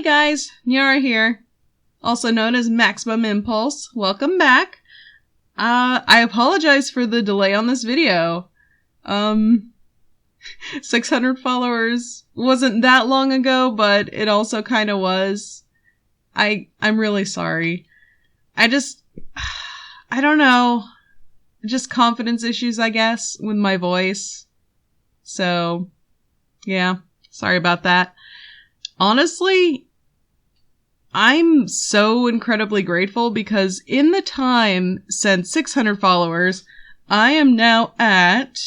Hey guys, Nyara here, also known as Maximum Impulse. Welcome back. I apologize for the delay on this video. 600 followers wasn't that long ago, but it also kind of was. I'm really sorry. I don't know. Just confidence issues, I guess, with my voice. So, yeah, sorry about that. Honestly, I'm so incredibly grateful because in the time since 600 followers, I am now at...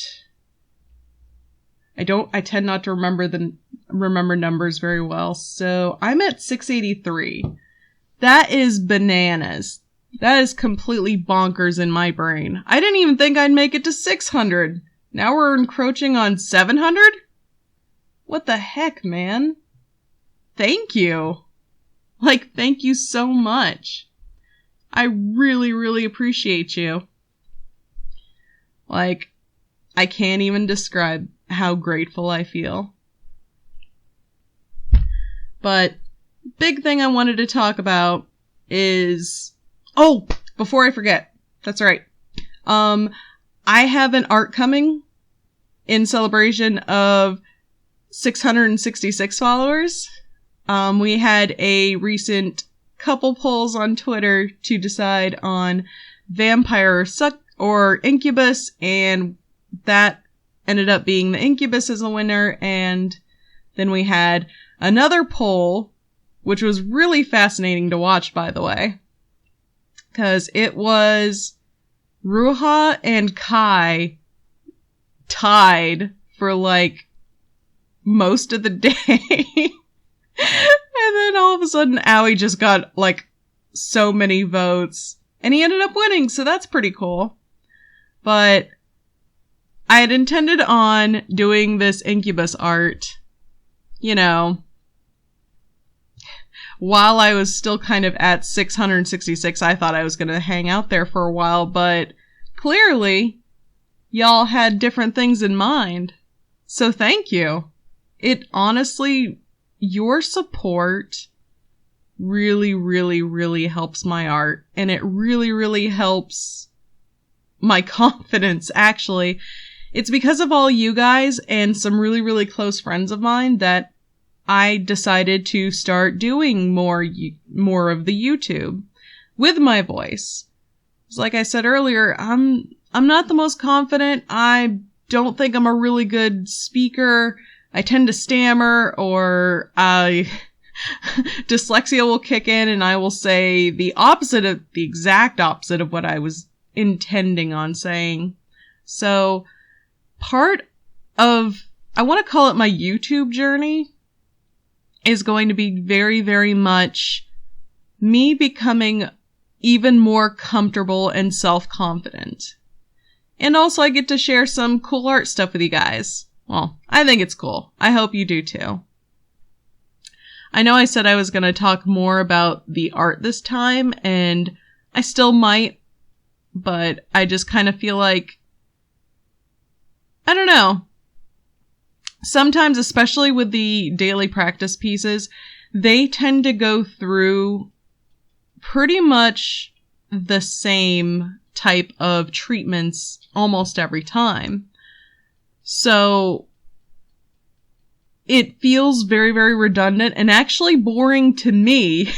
I tend not to remember numbers very well, so I'm at 683. That is bananas. That is completely bonkers in my brain. I didn't even think I'd make it to 600. Now we're encroaching on 700? What the heck, man? Thank you. Thank you so much. I really, really appreciate you. I can't even describe how grateful I feel. But, big thing I wanted to talk about is... Oh! Before I forget. That's right. I have an art coming in celebration of 666 followers. We had a recent couple polls on Twitter to decide on vampire or incubus, and that ended up being the incubus as a winner. And then we had another poll, which was really fascinating to watch, by the way, because it was Ruha and Kai tied for most of the day. And then all of a sudden, Aoi just got, so many votes. And he ended up winning, so that's pretty cool. But I had intended on doing this incubus art, while I was still kind of at 666. I thought I was going to hang out there for a while, but clearly, y'all had different things in mind. So thank you. It honestly... Your support really, really, really helps my art, and it really, really helps my confidence, actually. It's because of all you guys and some really, really close friends of mine that I decided to start doing more of the YouTube with my voice. Like I said earlier, I'm not the most confident. I don't think I'm a really good speaker. I tend to stammer, or dyslexia will kick in and I will say the exact opposite of what I was intending on saying. So, part of, I want to call it my YouTube journey, is going to be very, very much me becoming even more comfortable and self-confident. And also I get to share some cool art stuff with you guys. Well, I think it's cool. I hope you do too. I know I said I was going to talk more about the art this time, and I still might, but I just kind of feel like, I don't know. Sometimes, especially with the daily practice pieces, they tend to go through pretty much the same type of treatments almost every time. So, it feels very, very redundant and actually boring to me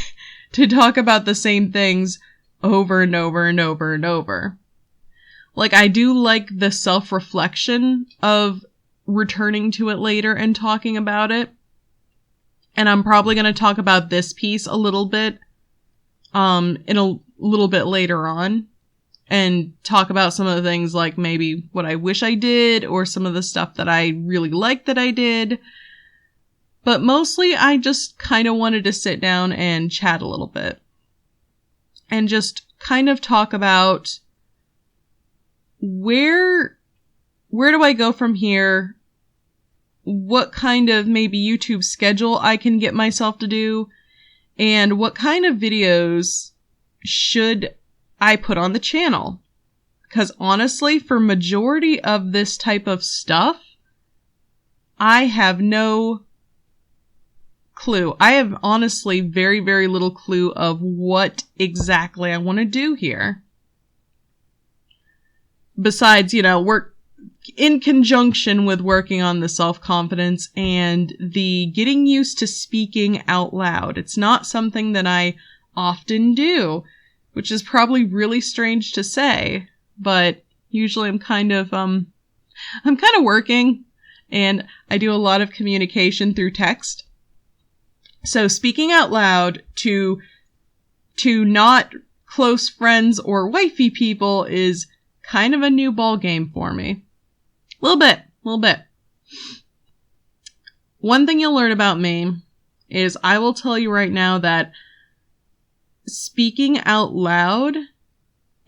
to talk about the same things over and over and over and over. I do like the self-reflection of returning to it later and talking about it. And I'm probably going to talk about this piece a little bit, in a little bit later on. And talk about some of the things maybe what I wish I did, or some of the stuff that I really liked that I did. But mostly I just kind of wanted to sit down and chat a little bit. And just kind of talk about where do I go from here? What kind of maybe YouTube schedule I can get myself to do? And what kind of videos should I put on the channel? Because honestly, for majority of this type of stuff, I have no clue. I have honestly very, very little clue of what exactly I want to do here. Besides, work in conjunction with working on the self-confidence and the getting used to speaking out loud. It's not something that I often do, which is probably really strange to say, but usually I'm kind of working, and I do a lot of communication through text. So speaking out loud to not close friends or wifey people is kind of a new ball game for me. A little bit. One thing you'll learn about me is I will tell you right now that speaking out loud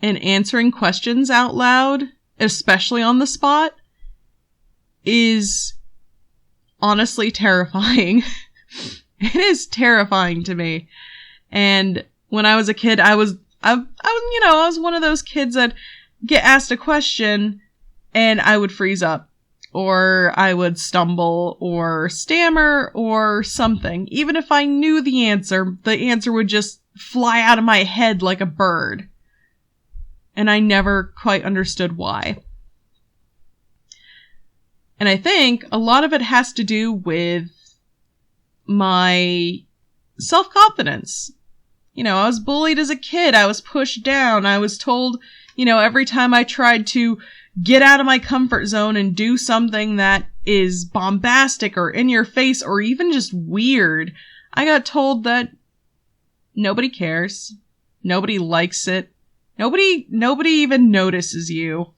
and answering questions out loud, especially on the spot, is honestly terrifying. It is terrifying to me. And when I was a kid, I was one of those kids that get asked a question and I would freeze up, or I would stumble or stammer or something. Even if I knew the answer would just fly out of my head like a bird. And I never quite understood why. And I think a lot of it has to do with my self-confidence. I was bullied as a kid. I was pushed down. I was told, every time I tried to get out of my comfort zone and do something that is bombastic or in your face or even just weird, I got told that nobody cares. Nobody likes it. Nobody even notices you.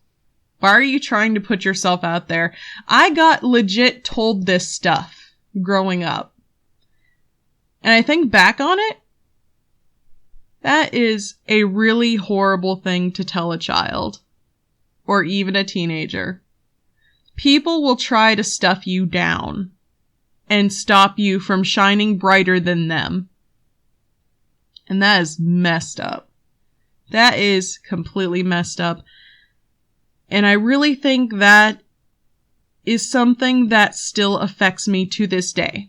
Why are you trying to put yourself out there? I got legit told this stuff growing up. And I think back on it, that is a really horrible thing to tell a child. Or even a teenager. People will try to stuff you down and stop you from shining brighter than them. And that is messed up. That is completely messed up. And I really think that is something that still affects me to this day.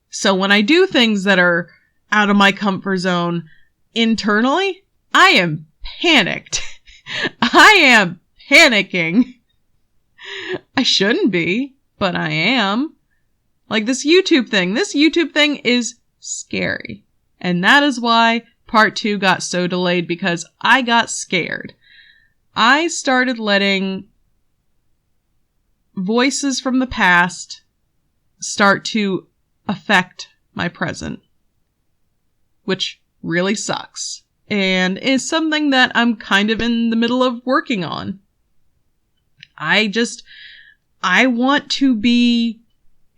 So when I do things that are out of my comfort zone internally, I am panicked. I am panicking. I shouldn't be, but I am. Like this YouTube thing. This YouTube thing is scary. And that is why part 2 got so delayed, because I got scared. I started letting voices from the past start to affect my present, which really sucks. And is something that I'm kind of in the middle of working on. I want to be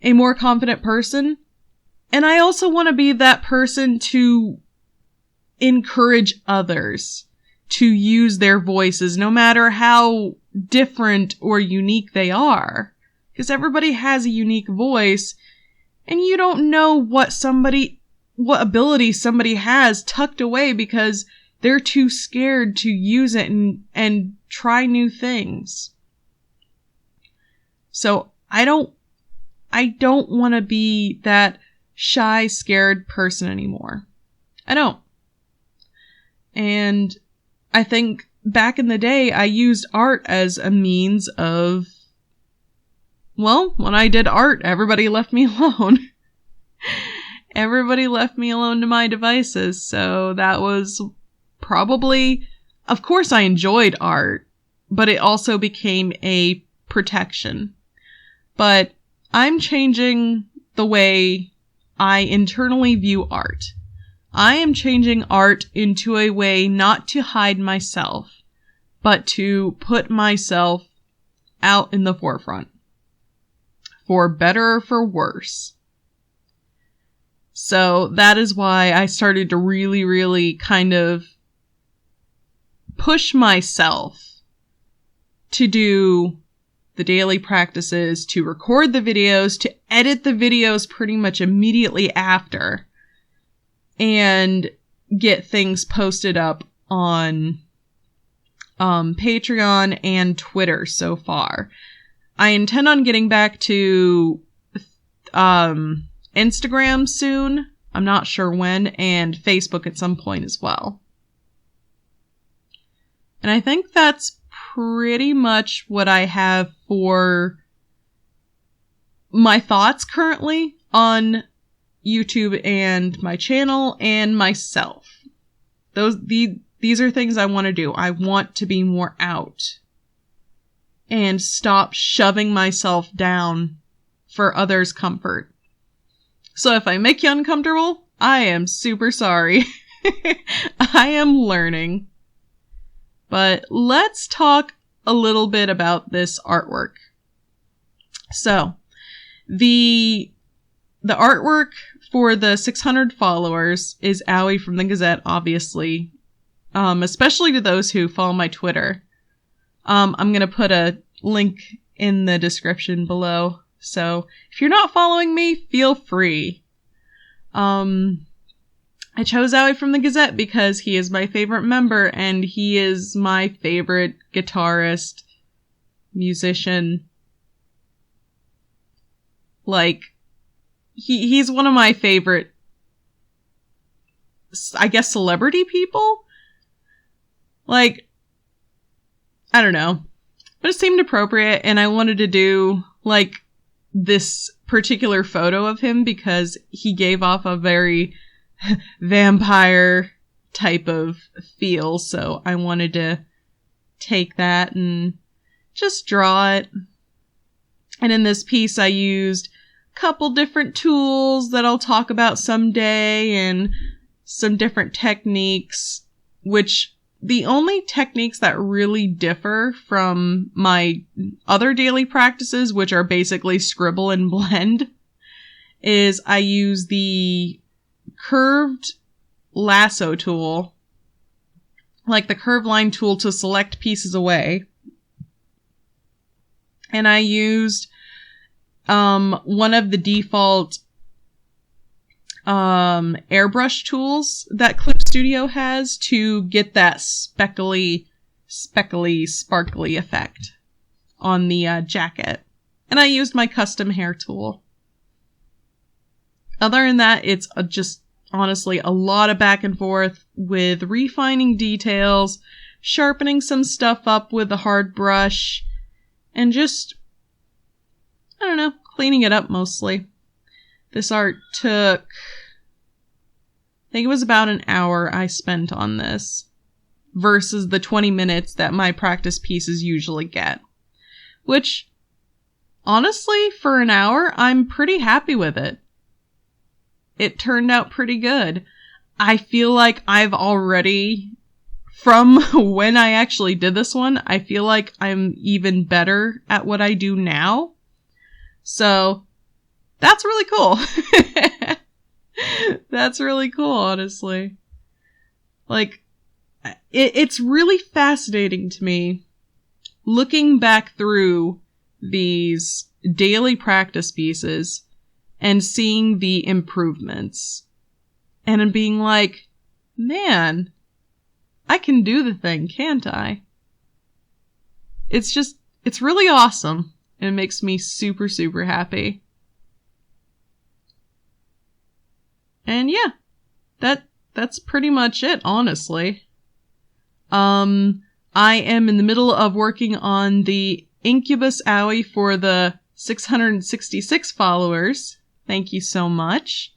a more confident person. And I also want to be that person to encourage others to use their voices, no matter how different or unique they are. Because everybody has a unique voice, and you don't know what ability somebody has tucked away because they're too scared to use it and try new things. So I don't want to be that shy, scared person anymore. I don't. And I think back in the day, I used art as a means of, when I did art, everybody left me alone. Everybody left me alone to my devices, so that was probably, of course I enjoyed art, but it also became a protection. But I'm changing the way I internally view art. I am changing art into a way not to hide myself, but to put myself out in the forefront. For better or for worse. So that is why I started to really, really kind of push myself to do the daily practices, to record the videos, to edit the videos pretty much immediately after, and get things posted up on Patreon and Twitter so far. I intend on getting back to Instagram soon. I'm not sure when, and Facebook at some point as well. And I think that's pretty much what I have for my thoughts currently on YouTube and my channel and myself. These are things I want to do. I want to be more out and stop shoving myself down for others' comfort. So if I make you uncomfortable, I am super sorry. I am learning. But let's talk a little bit about this artwork. So, the artwork for the 600 followers is Owie from the Gazette, obviously. Especially to those who follow my Twitter. I'm going to put a link in the description below. So, if you're not following me, feel free. I chose Owie from the Gazette because he is my favorite member and he is my favorite guitarist, musician. Like, he's one of my favorite, I guess, celebrity people? Like, I don't know. But it seemed appropriate and I wanted to do, like, this particular photo of him because he gave off a very vampire type of feel, so I wanted to take that and just draw it. And in this piece I used a couple different tools that I'll talk about someday and some different techniques, which the only techniques that really differ from my other daily practices, which are basically scribble and blend, is I use the curved lasso tool, like the curved line tool, to select pieces away. And I used one of the default airbrush tools that Clip Studio has to get that speckly, sparkly effect on the jacket. And I used my custom hair tool. Other than that, it's just honestly a lot of back and forth with refining details, sharpening some stuff up with a hard brush, and just, I don't know, cleaning it up mostly. This art took, I think it was about an hour I spent on this, versus the 20 minutes that my practice pieces usually get. Which, honestly, for an hour, I'm pretty happy with it. It turned out pretty good. I feel like I've already, from when I actually did this one, I feel like I'm even better at what I do now. So, that's really cool. That's really cool, honestly. Like, it's really fascinating to me looking back through these daily practice pieces and seeing the improvements and being like, man, I can do the thing, can't I? It's really awesome. And it makes me super, super happy. And yeah, that's pretty much it, honestly. I am in the middle of working on the Incubus Owie for the 666 followers. Thank you so much.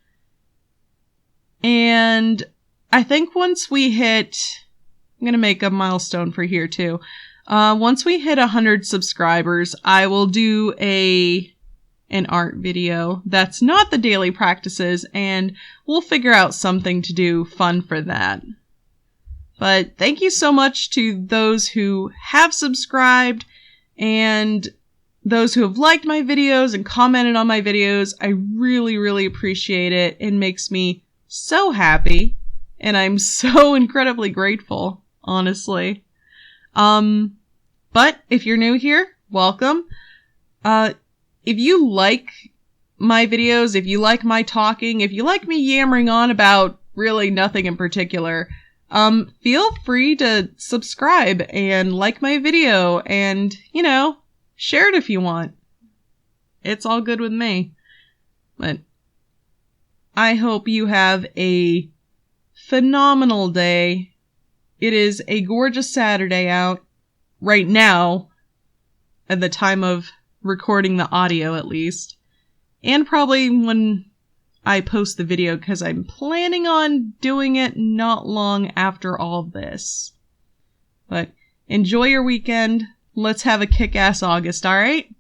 And I think once we hit, I'm gonna make a milestone for here too. Once we hit 100 subscribers, I will do an art video that's not the daily practices, and we'll figure out something to do fun for that. But thank you so much to those who have subscribed and those who have liked my videos and commented on my videos. I really, really appreciate it. It makes me so happy, and I'm so incredibly grateful, honestly. But if you're new here, welcome. If you like my videos, if you like my talking, if you like me yammering on about really nothing in particular, feel free to subscribe and like my video and, share it if you want. It's all good with me. But I hope you have a phenomenal day. It is a gorgeous Saturday out right now, at the time of recording the audio at least. And probably when I post the video, because I'm planning on doing it not long after all this. But enjoy your weekend. Let's have a kick-ass August, alright?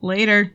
Later.